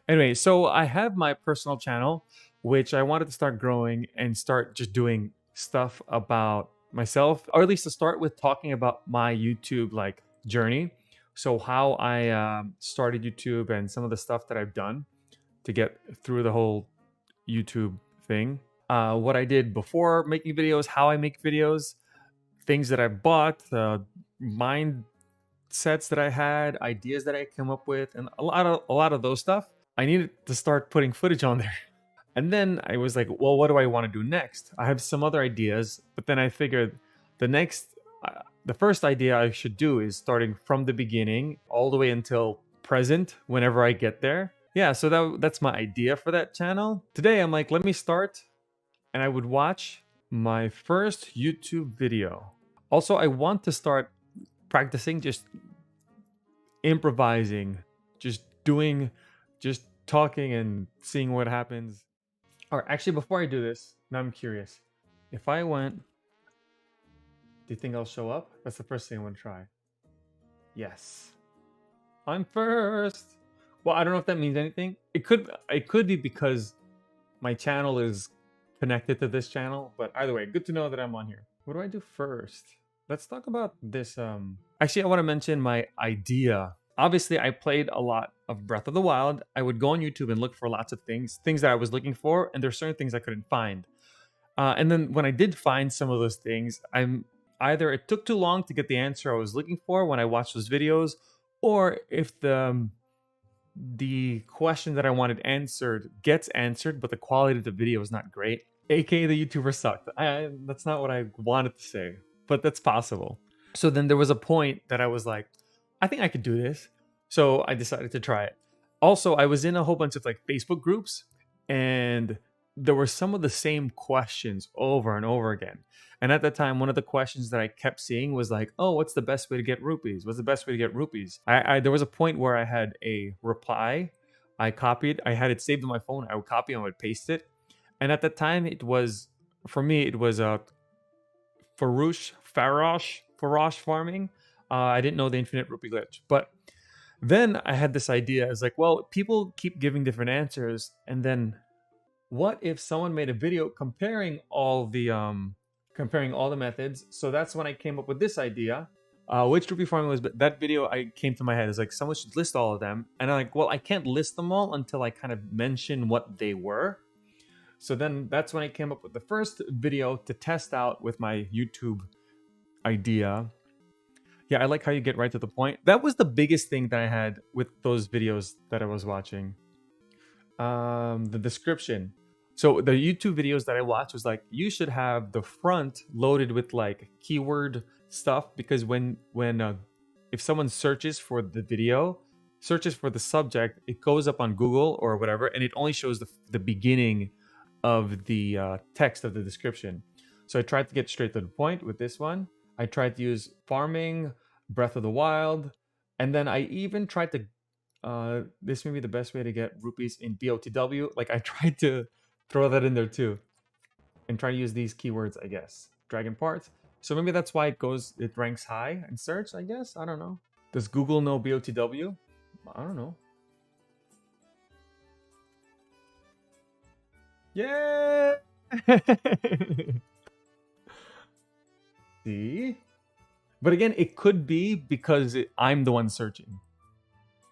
Anyway, so I have my personal channel, which I wanted to start growing and start just doing stuff about myself, or at least to start with talking about my YouTube like journey. So how I started YouTube and some of the stuff that I've done to get through the whole YouTube thing. What I did before making videos, how I make videos, things that I bought, mindsets that I had, ideas that I came up with, and a lot of those stuff. I needed to start putting footage on there. And then I was like, well, what do I want to do next? I have some other ideas, but then I figured the first idea I should do is starting from the beginning all the way until present whenever I get there. Yeah, so that's my idea for that channel. Today I'm like, let me start, and I would watch my first YouTube video. Also, I want to start practicing just improvising, just doing, just talking and seeing what happens. All right, actually, before I do this, now I'm curious. If I went, do you think I'll show up? That's the first thing I want to try. Yes, I'm first. Well, I don't know if that means anything. It could be because my channel is connected to this channel, but either way, good to know that I'm on here. What do I do first? Let's talk about this. Actually, I want to mention my idea. Obviously, I played a lot of Breath of the Wild. I would go on YouTube and look for lots of things that I was looking for, and there's certain things I couldn't find. And then when I did find some of those things, either it took too long to get the answer I was looking for when I watched those videos, or if the question that I wanted answered gets answered, but the quality of the video is not great, aka the YouTuber sucked. That's not what I wanted to say, but that's possible. So then there was a point that I was like, I think I could do this. So I decided to try it. Also, I was in a whole bunch of like Facebook groups, and there were some of the same questions over and over again. And at that time, one of the questions that I kept seeing was like, oh, what's the best way to get rupees? What's the best way to get rupees? There was a point where I had a reply. I had it saved on my phone. I would copy and I would paste it. And at that time, for me, it was a Farosh farming. I didn't know the infinite rupee glitch. But then I had this idea. It's like, well, people keep giving different answers. And then what if someone made a video comparing all the methods? So that's when I came up with this idea. Which rupee farming was that video I came to my head is like someone should list all of them. And I'm like, well, I can't list them all until I kind of mention what they were. So then that's when I came up with the first video to test out with my YouTube idea. Yeah, I like how you get right to the point. That was the biggest thing that I had with those videos that I was watching. The description. So the YouTube videos that I watched was like, you should have the front loaded with like keyword stuff, because if someone searches for the video, searches for the subject, it goes up on Google or whatever, and it only shows the beginning of the text of the description. So I tried to get straight to the point with this one. I tried to use farming, Breath of the Wild, and then I even tried to this may be the best way to get rupees in BOTW. Like I tried to throw that in there too, and try to use these keywords, I guess. Dragon parts. So maybe that's why it ranks high in search, I guess. I don't know. Does Google know BOTW? I don't know. Yeah. See? But again, it could be because I'm the one searching.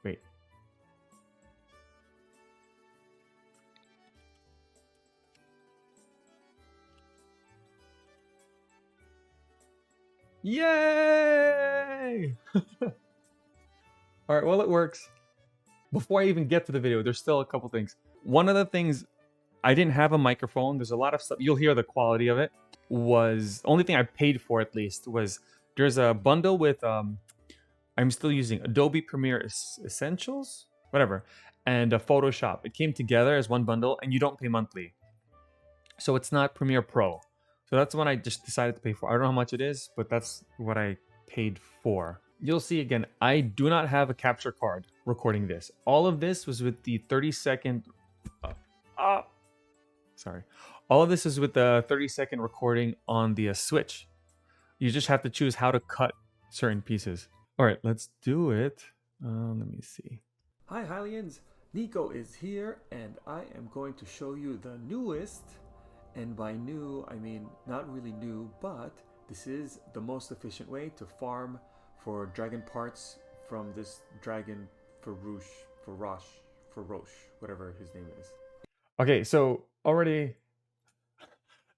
Wait. Yay! All right, well, it works. Before I even get to the video, there's still a couple things. One of the things, I didn't have a microphone. There's a lot of stuff. You'll hear the quality of it. The only thing I paid for, at least, was there's a bundle with I'm still using Adobe Premiere Essentials, whatever, and Photoshop. It came together as one bundle, and you don't pay monthly, so it's not Premiere Pro. So that's the one I just decided to pay for. I don't know how much it is, but that's what I paid for. You'll see again, I do not have a capture card recording this. All of this was with the 30-second. Sorry. All of this is with the 30-second recording on the Switch. You just have to choose how to cut certain pieces. All right, let's do it. Let me see. Hi, Hylians. Nikko is here, and I am going to show you the newest, and by new I mean not really new, but this is the most efficient way to farm for dragon parts from this dragon Roche, whatever his name is. Okay, so already,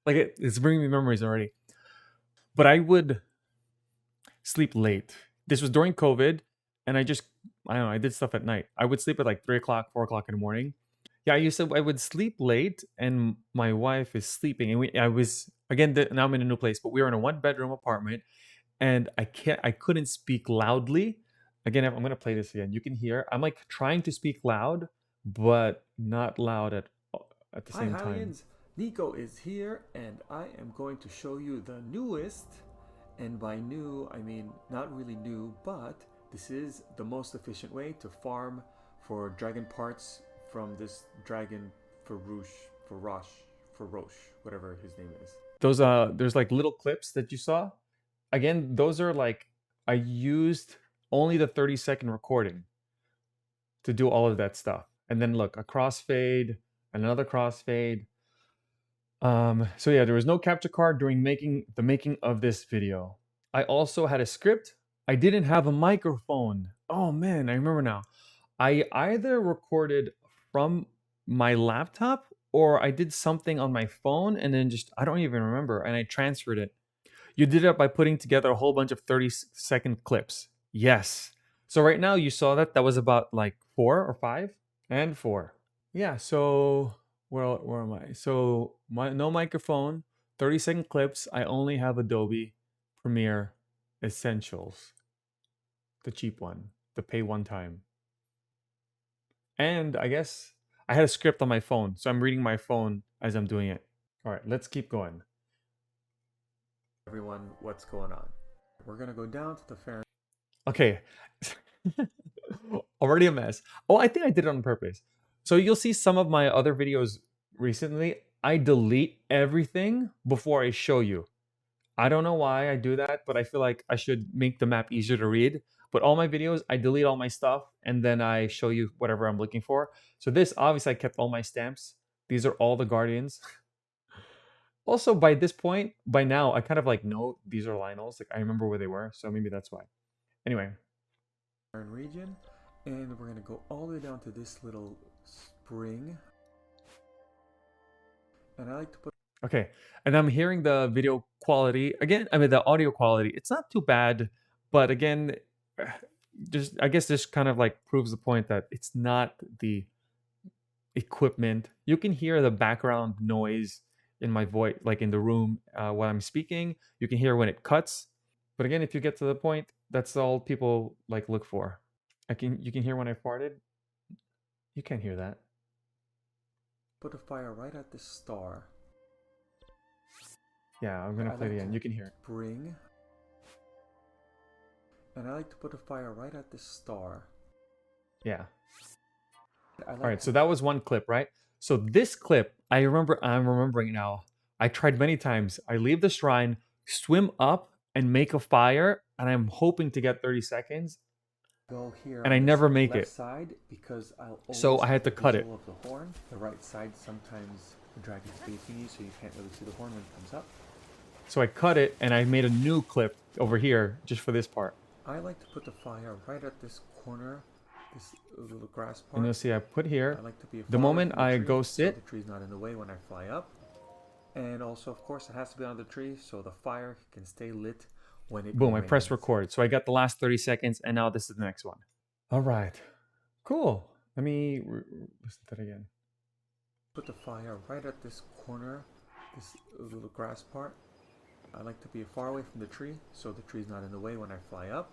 like it's bringing me memories already. But I would sleep late. This was during COVID, and I don't know, I did stuff at night. I would sleep at like 3 o'clock, 4 o'clock in the morning. Yeah, I would sleep late, and my wife is sleeping, and I was again. Now I'm in a new place, but we were in a 1 bedroom apartment, and I couldn't speak loudly. Again, I'm gonna play this again. You can hear I'm like trying to speak loud, but not loud at the Hi same time. Hylians, Nikko is here, and I am going to show you the newest, and by new I mean not really new, but this is the most efficient way to farm for dragon parts from this dragon Roche, whatever his name is. Those there's like little clips that you saw. Again, those are like I used only the 30-second recording to do all of that stuff. And then look, a crossfade, another crossfade. So yeah, there was no capture card during the making of this video. I also had a script. I didn't have a microphone. Oh man, I remember now. I either recorded from my laptop or I did something on my phone and then I don't even remember, and I transferred it. You did it by putting together a whole bunch of 30-second clips. Yes. So right now you saw that was about like 4 or 5 and 4. Yeah, so where am I? So no microphone, 30-second clips. I only have Adobe Premiere Essentials, the cheap one, the pay one time. And I guess I had a script on my phone, so I'm reading my phone as I'm doing it. All right, let's keep going. Everyone, what's going on? We're gonna go down to the fair. Okay. Already a mess. Oh, I think I did it on purpose. So you'll see some of my other videos recently. I delete everything before I show you. I don't know why I do that, but I feel like I should make the map easier to read. But all my videos, I delete all my stuff and then I show you whatever I'm looking for. So this, obviously, I kept all my stamps. These are all the Guardians. Also, by this point, by now, I kind of like know these are Lionels. Like I remember where they were, so maybe that's why. Anyway. Region, and we're gonna go all the way down to this little spring. And I like to put. Okay, and I'm hearing the video quality again. I mean, the audio quality. It's not too bad, but again, I guess this kind of like proves the point that it's not the equipment. You can hear the background noise in my voice, like in the room when I'm speaking. You can hear when it cuts. But again, if you get to the point, that's all people like look for. You can hear when I farted. You can't hear that. Put a fire right at the star. Yeah, I'm gonna play it again. You can hear it. Spring. And I like to put a fire right at the star. Yeah. All right, so that was one clip, right? So this clip, I'm remembering now. I tried many times. I leave the shrine, swim up, and make a fire, and I'm hoping to get 30 seconds. Go here and I never make left it. Side because So I had to cut it. Of the horn. The right side, sometimes the dragon's facing you, so you can't really see the horn when it comes up. So I cut it, and I made a new clip over here just for this part. I like to put the fire right at this corner, this little grass part. And you'll see I put here. I like to be the moment I go sit, so the tree's not in the way when I fly up. And also, of course, it has to be on the tree so the fire can stay lit when it boom, rains. I press record. So I got the last 30 seconds, and now this is the next one. All right. Cool. Let me listen to that again. Put the fire right at this corner, this little grass part. I like to be far away from the tree so the tree's not in the way when I fly up.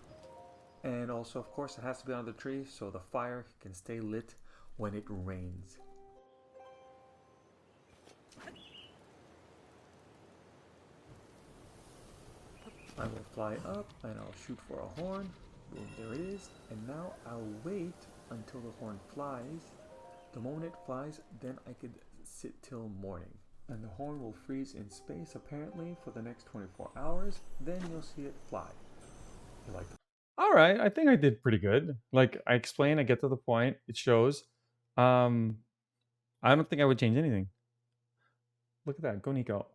And also, of course, it has to be on the tree so the fire can stay lit when it rains. I will fly up and I'll shoot for a horn. Boom, there it is. And now I'll wait until the horn flies. The moment it flies, then I could sit till morning. And the horn will freeze in space apparently for the next 24 hours. Then you'll see it fly. You like that? All right, I think I did pretty good. Like I explained, I get to the point. It shows. I don't think I would change anything. Look at that. Go Nikko.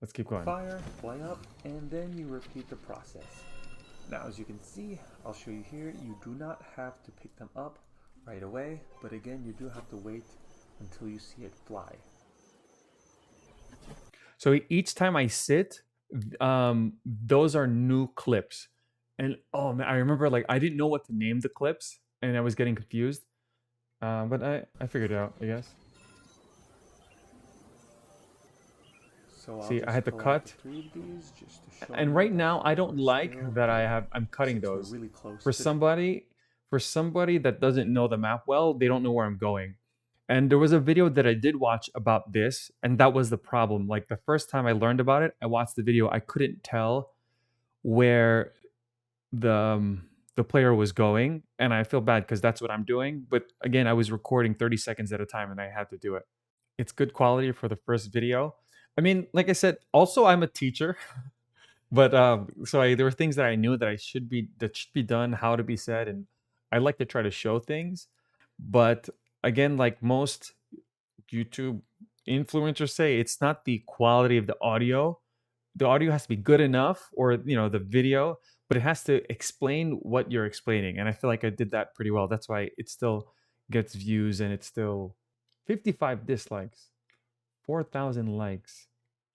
Let's keep going. Fire, fly up, and then you repeat the process. Now, as you can see, I'll show you here, you do not have to pick them up right away, but again, you do have to wait until you see it fly. So each time I sit, those are new clips. And oh man, I remember like I didn't know what to name the clips and I was getting confused. But I figured it out, I guess. So See, I had to cut. 3 of these just to show And you right that now I don't we're like still- that I'm cutting since we're those. really close For to the- somebody that doesn't know the map well, they don't know where I'm going. And there was a video that I did watch about this, and that was the problem. Like the first time I learned about it, I watched the video, I couldn't tell where the player was going, and I feel bad because that's what I'm doing. But again, I was recording 30 seconds at a time, and I had to do it. It's good quality for the first video. I mean, like I said, also I'm a teacher, but there were things that I knew that should be done, how to be said, and I like to try to show things. But again, like most YouTube influencers say, it's not the quality of the audio. The audio has to be good enough, or the video, but it has to explain what you're explaining. And I feel like I did that pretty well. That's why it still gets views, and it's still 55 dislikes, 4,000 likes.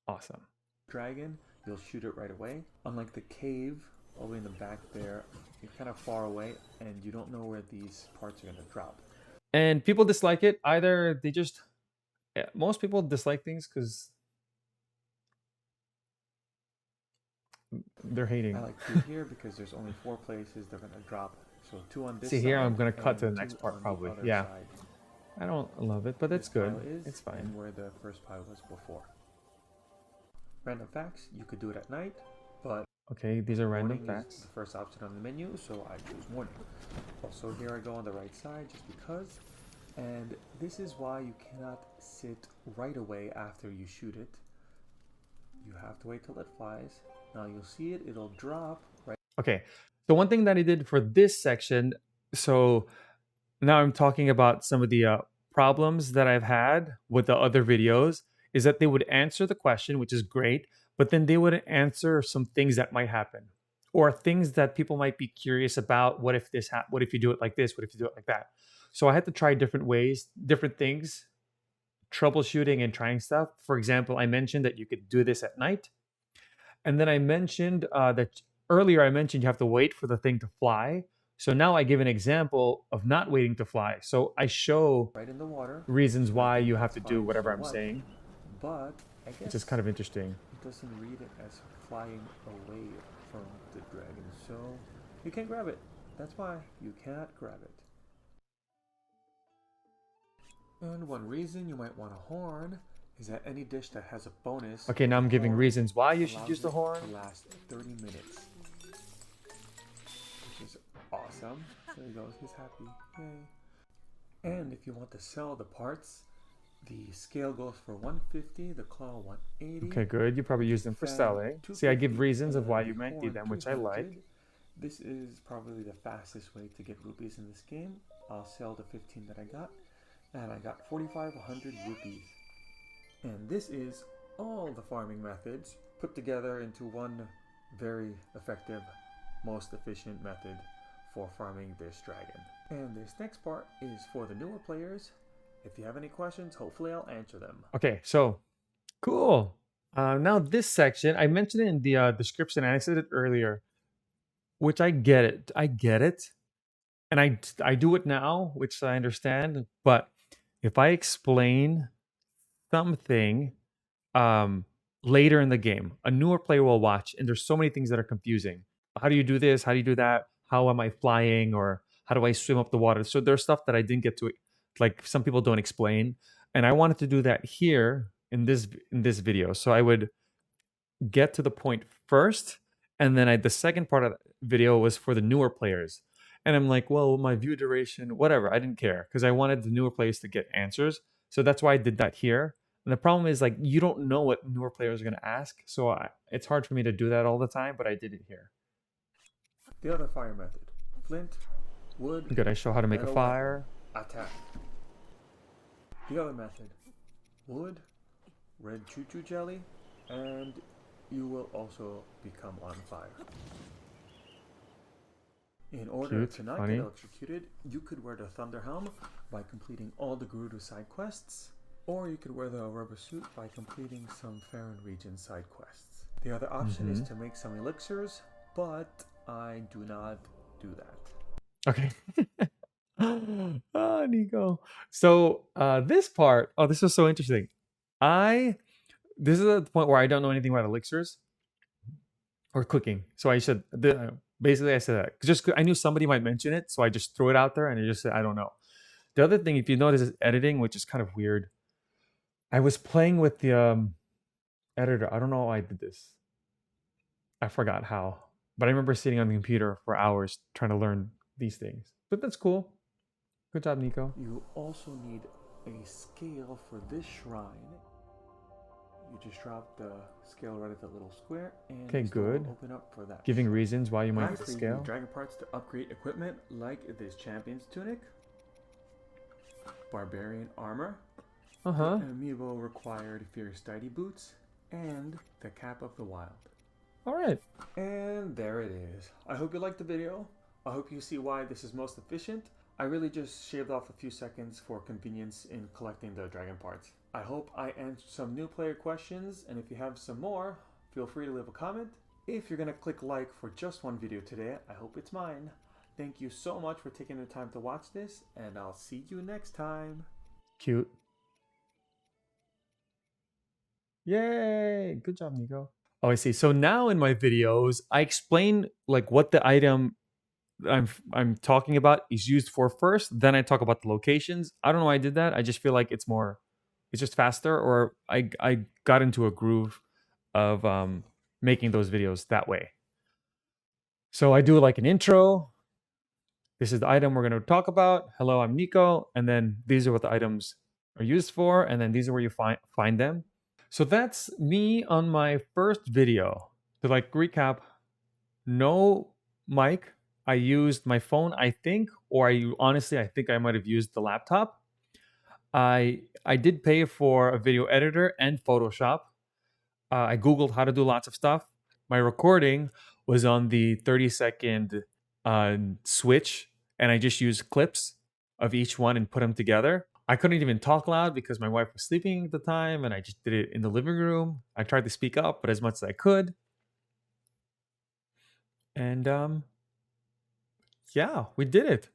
Awesome. Dragon, you'll shoot it right away. Unlike the cave, all the way in the back there, you're kind of far away, and you don't know where these parts are going to drop. And people dislike it. Either they just... most people dislike things because they're hating. I like 2 here because there's only 4 places they're going to drop. So 2 on this See, side. here I'm going to cut to the and next 2 part on the probably. other Yeah. side. I don't love it, but it's This good. pile is, It's fine. and where the first pile was before. Random facts, you could do it at night, but Okay, these are random morning is facts. the first option on the menu, so I choose morning. Also, here I go on the right side just because. And this is why you cannot sit right away after you shoot it. You have to wait till it flies. Now you'll see it, it'll drop right. Okay, so one thing that I did for this section, so now I'm talking about some of the problems that I've had with the other videos, is that they would answer the question, which is great, but then they would answer some things that might happen, or things that people might be curious about. What if this what if you do it like this? What if you do it like that? So I had to try different ways, different things, troubleshooting and trying stuff. For example, I mentioned that you could do this at night. And then I mentioned that earlier I mentioned you have to wait for the thing to fly. So now I give an example of not waiting to fly. So I show Right in the water. reasons why you have That's to do fine, whatever so I'm what? saying, But I guess which is kind of interesting. it doesn't read it as flying away from the dragon, so you can't grab it. That's why you cannot grab it. And one reason you might want a horn is that any dish that has a bonus. Okay, now I'm giving horn reasons why you should allows use the it horn. to last 30 minutes, which is awesome. There he goes, he's happy. Yay. And if you want to sell the parts, the scale goes for 150, the claw 180. Okay, good. You probably use them for fan selling. See, I give 250, reasons of and why the you might need horn them, which I like. 200. This is probably the fastest way to get rupees in this game. I'll sell the 15 that I got, and I got 4,500 rupees. And this is all the farming methods put together into one very effective, most efficient method for farming this dragon. And this next part is for the newer players. If you have any questions, hopefully I'll answer them. Okay, so cool. Now this section, I mentioned it in the description, and I said it earlier, which I get it. I get it. And I do it now, which I understand. But if I explain something later in the game, a newer player will watch, and there's so many things that are confusing. How do you do this? How do you do that? How am I flying? Or how do I swim up the water? So there's stuff that I didn't get to, like some people don't explain. And I wanted to do that here in this video. So I would get to the point first, and then the second part of the video was for the newer players. And I'm like, well, my view duration, whatever, I didn't care because I wanted the newer players to get answers. So that's why I did that here. And the problem is, like, you don't know what newer players are going to ask. So it's hard for me to do that all the time, but I did it here. The other fire method: flint, wood. Good, I show how to make a metal fire. weapon, attack. The other method, wood, red choo-choo jelly, and you will also become on fire. In order Cute, to not funny. get electrocuted, you could wear the Thunder Helm by completing all the Gerudo side quests, or you could wear the rubber suit by completing some Farron region side quests. The other option is to make some elixirs, but I do not do that. Okay. Ah, Nico. So this part, oh, this was so interesting. This is at the point where I don't know anything about elixirs or cooking. So I said, basically, I said that just I knew somebody might mention it, so I just threw it out there and I just said I don't know. The other thing, if you notice, is editing, which is kind of weird. I was playing with the editor. I don't know why I did this. I forgot how, but I remember sitting on the computer for hours trying to learn these things. But that's cool. Good job, Nico. You also need a scale for this shrine. You just drop the scale right at the little square, and Okay, the store will good. open up for that. Giving reasons why you might need a Lastly, you scale. need dragon parts to upgrade equipment like this champion's tunic, barbarian armor, an amiibo required fierce deity boots, and the cap of the wild. All right. And there it is. I hope you liked the video. I hope you see why this is most efficient. I really just shaved off a few seconds for convenience in collecting the dragon parts. I hope I answered some new player questions, and if you have some more, feel free to leave a comment. If you're gonna click like for just one video today, I hope it's mine. Thank you so much for taking the time to watch this, and I'll see you next time. Cute. Yay! Good job, Nico. Oh, I see. So now in my videos, I explain like what the item I'm talking about is used for first. Then I talk about the locations. I don't know why I did that. I just feel like it's just faster, or I got into a groove of making those videos that way. So I do like an intro. This is the item we're going to talk about. Hello, I'm Nico, and then these are what the items are used for, and then these are where you find them. So that's me on my first video. To like recap, no mic. I used my phone, I think, or I think I might have used the laptop. I did pay for a video editor and Photoshop. I Googled how to do lots of stuff. My recording was on the 30-second switch, and I just used clips of each one and put them together. I couldn't even talk loud because my wife was sleeping at the time, and I just did it in the living room. I tried to speak up, but as much as I could. And yeah, we did it.